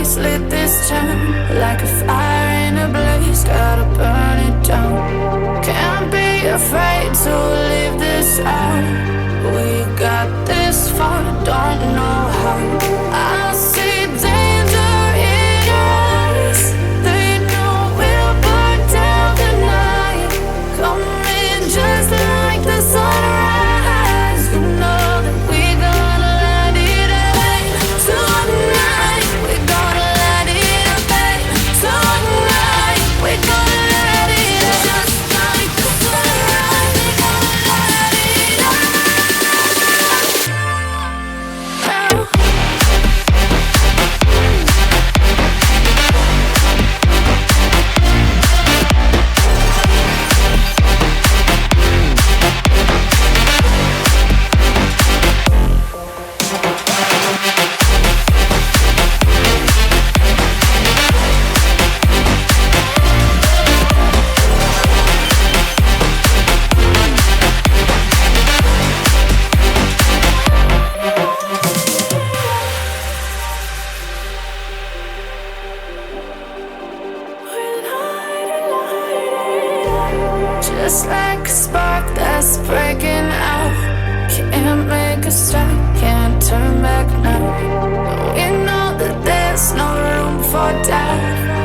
always lit this town like a fire in a blaze, gotta burn it down. Can't be afraid to leave this out. We got this far, don't know how. I see danger in your eyes. They know we'll burn down the night. Coming just like the sunrise. You know that we're gonna let it rain tonight. We're gonna let it rain tonight. We're gonna let it just like the sunrise. We're gonna let it rain. Just like a spark that's breaking out. Can't make a stop, can't turn back now. We know that there's no room for doubt.